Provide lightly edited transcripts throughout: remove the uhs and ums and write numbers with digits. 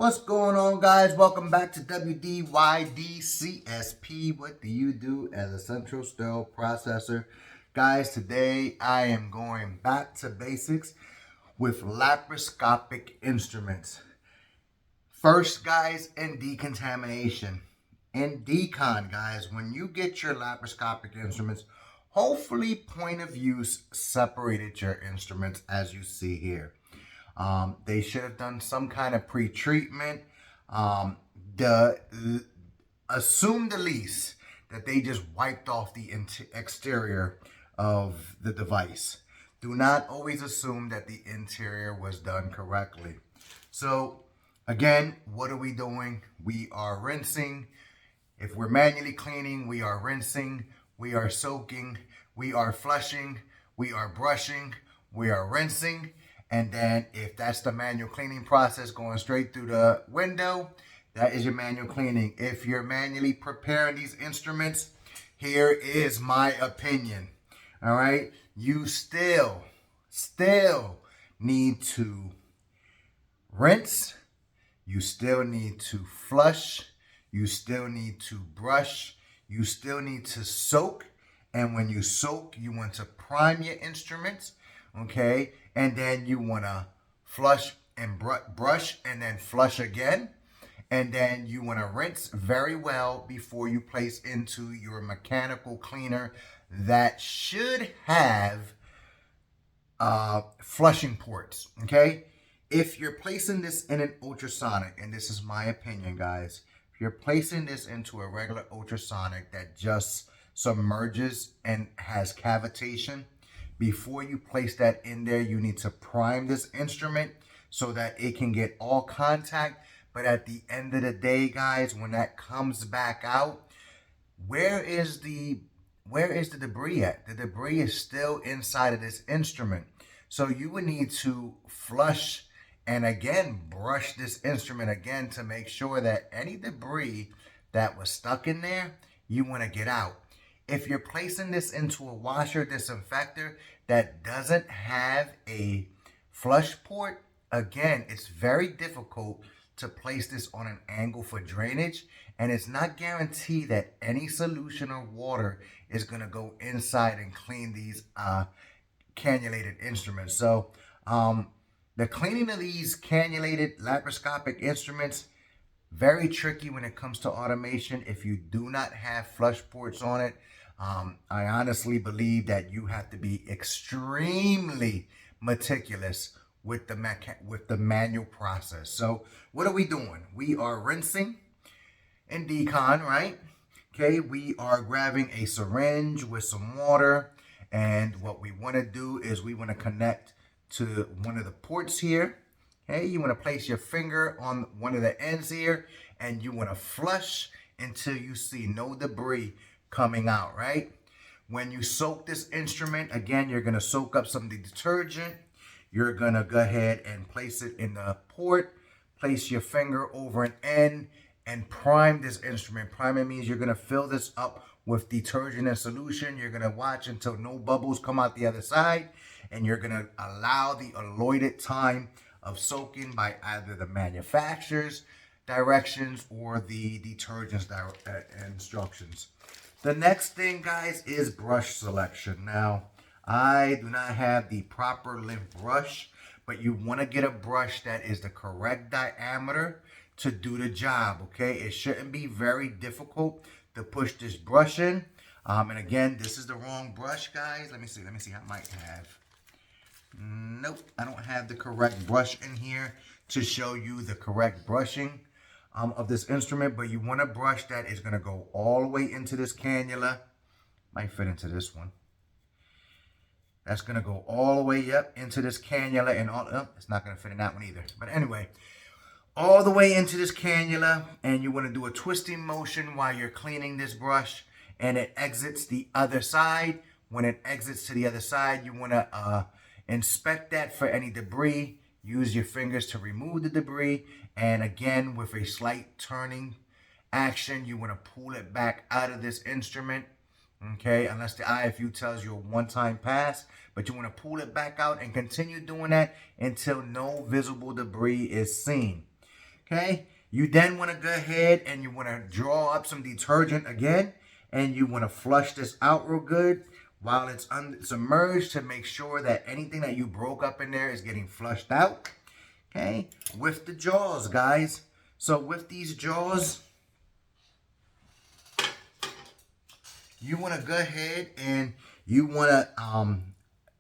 What's going on, guys? Welcome back to W.D.Y.D. CSP. What do you do as a central sterile processor? Guys, today I am going back to basics with laparoscopic instruments. First, guys, in decontamination. In decon, guys, when you get your laparoscopic instruments, hopefully point of use separated your instruments as you see here. They should have done some kind of pre-treatment. Assume the least that they just wiped off the exterior of the device. Do not always assume that the interior was done correctly. So again, what are we doing? We are rinsing. If we're manually cleaning, we are rinsing, we are soaking, we are flushing, we are brushing, we are rinsing. And then if that's the manual cleaning process going straight through the window, that is your manual cleaning. If you're manually preparing these instruments, here is my opinion. All right. You still need to rinse. You still need to flush. You still need to brush. You still need to soak. And when you soak, you want to prime your instruments. Okay, and then you want to flush and brush and then flush again. And then you want to rinse very well before you place into your mechanical cleaner that should have flushing ports, okay? If you're placing this in an ultrasonic, and this is my opinion, guys, if you're placing this into a regular ultrasonic that just submerges and has cavitation, before you place that in there, you need to prime this instrument so that it can get all contact. But at the end of the day, guys, when that comes back out, where is the debris at? The debris is still inside of this instrument. So you would need to flush and again brush this instrument again to make sure that any debris that was stuck in there, you want to get out. If you're placing this into a washer disinfector that doesn't have a flush port, again, it's very difficult to place this on an angle for drainage, and it's not guaranteed that any solution or water is going to go inside and clean these cannulated instruments. So the cleaning of these cannulated laparoscopic instruments, very tricky when it comes to automation. If you do not have flush ports on it, I honestly believe that you have to be extremely meticulous with the manual process. So what are we doing? We are rinsing in decon, right? Okay, we are grabbing a syringe with some water, and what we want to do is we want to connect to one of the ports here. Okay, you want to place your finger on one of the ends here, and you want to flush until you see no debris coming out, right? When you soak this instrument, again, you're going to soak up some of the detergent. You're going to go ahead and place it in the port, place your finger over an end, and prime this instrument. Priming means you're going to fill this up with detergent and solution. You're going to watch until no bubbles come out the other side, and you're going to allow the allotted time of soaking by either the manufacturer's directions or the detergent's instructions. The next thing, guys, is brush selection. Now, I do not have the proper length brush, but you want to get a brush that is the correct diameter to do the job, okay? It shouldn't be very difficult to push this brush in. And again, this is the wrong brush, guys. Let me see, I might have. Nope, I don't have the correct brush in here to show you the correct brushing of this instrument, but you want a brush that is going to go all the way into this cannula. Might fit into this one. That's going to go all the way up into this cannula, and all. It's not going to fit in that one either. But anyway, all the way into this cannula, and you want to do a twisting motion while you're cleaning this brush, and it exits the other side. When it exits to the other side, you want to inspect that for any debris. Use your fingers to remove the debris. And again, with a slight turning action, you want to pull it back out of this instrument. Okay, unless the IFU tells you a one-time pass. But you want to pull it back out and continue doing that until no visible debris is seen. Okay, you then want to go ahead and you want to draw up some detergent again, and you want to flush this out real good while it's submerged to make sure that anything that you broke up in there is getting flushed out. Okay, with the jaws, guys. So with these jaws, you want to go ahead and you want to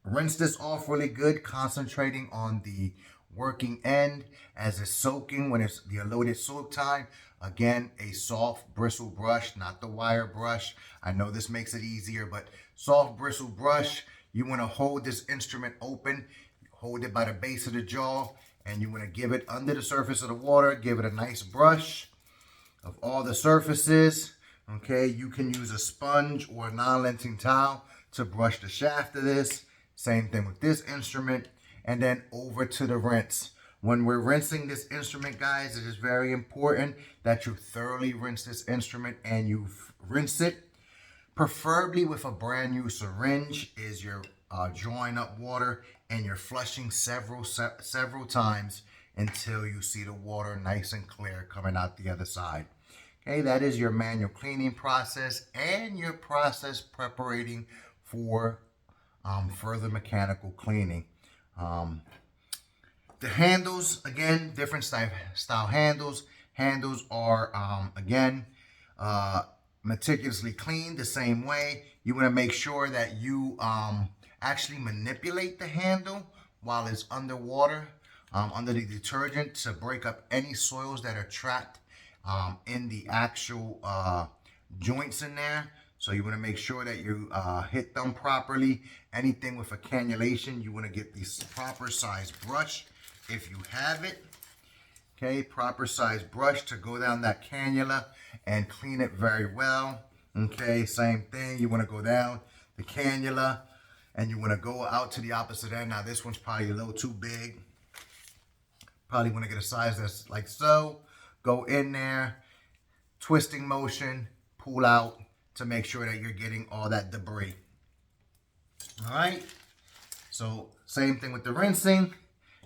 rinse this off really good, concentrating on the working end as it's soaking when it's the loaded soak time. Again, a soft bristle brush, not the wire brush. I know this makes it easier, but soft bristle brush. You want to hold this instrument open, hold it by the base of the jaw, and you want to give it under the surface of the water. Give it a nice brush of all the surfaces. Okay, you can use a sponge or a non-lensing towel to brush the shaft of this. Same thing with this instrument. And then over to the rinse. When we're rinsing this instrument, guys, it is very important that you thoroughly rinse this instrument and you rinse it, preferably with a brand new syringe. Is you're drawing up water and you're flushing several times until you see the water nice and clear coming out the other side. Okay, that is your manual cleaning process and your process preparating for further mechanical cleaning. The handles, again, different style handles. Handles are, again, meticulously cleaned the same way. You want to make sure that you actually manipulate the handle while it's underwater, under the detergent, to break up any soils that are trapped in the actual joints in there. So you want to make sure that you hit them properly. Anything with a cannulation, you want to get the proper size brush if you have it. Okay, proper size brush to go down that cannula and clean it very well. Okay, same thing. You want to go down the cannula and you want to go out to the opposite end. Now this one's probably a little too big. Probably want to get a size that's like so. Go in there, twisting motion, pull out to make sure that you're getting all that debris. All right. So same thing with the rinsing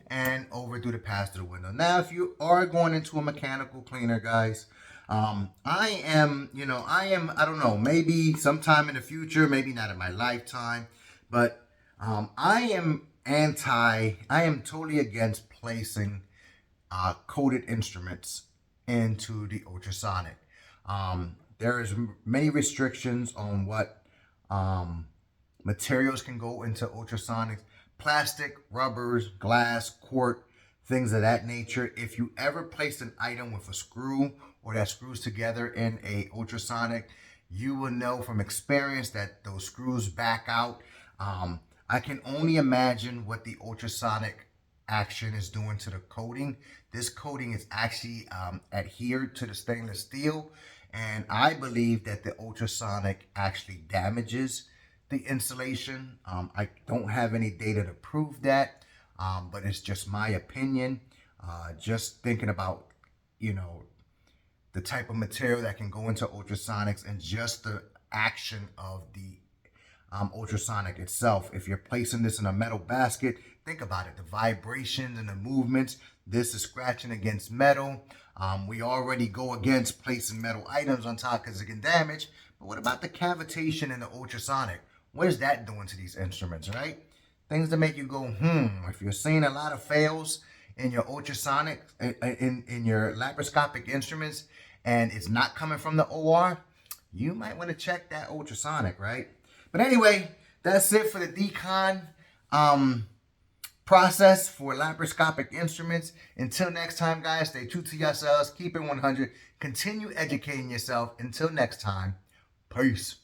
and over through the pass-through window. Now, if you are going into a mechanical cleaner, guys, I don't know, maybe sometime in the future, maybe not in my lifetime, but I am totally against placing coated instruments into the ultrasonic. There is many restrictions on what materials can go into ultrasonics. Plastic, rubbers, glass, quart, things of that nature. If you ever place an item with a screw or that screws together in a ultrasonic, you will know from experience that those screws back out. I can only imagine what the ultrasonic action is doing to the coating. This coating is actually adhered to the stainless steel, and I believe that the ultrasonic actually damages the insulation. I don't have any data to prove that, but it's just my opinion. Just thinking about, the type of material that can go into ultrasonics and just the action of the ultrasonic itself. If you're placing this in a metal basket, think about it, the vibrations and the movements. This is scratching against metal. We already go against placing metal items on top because it can damage. But what about the cavitation in the ultrasonic? What is that doing to these instruments, right? Things that make you go, If you're seeing a lot of fails in your ultrasonic, in your laparoscopic instruments, and it's not coming from the OR, you might want to check that ultrasonic, right? But anyway, that's it for the decon process for laparoscopic instruments. Until next time, guys, stay true to yourselves, keep it 100, continue educating yourself. Until next time, peace.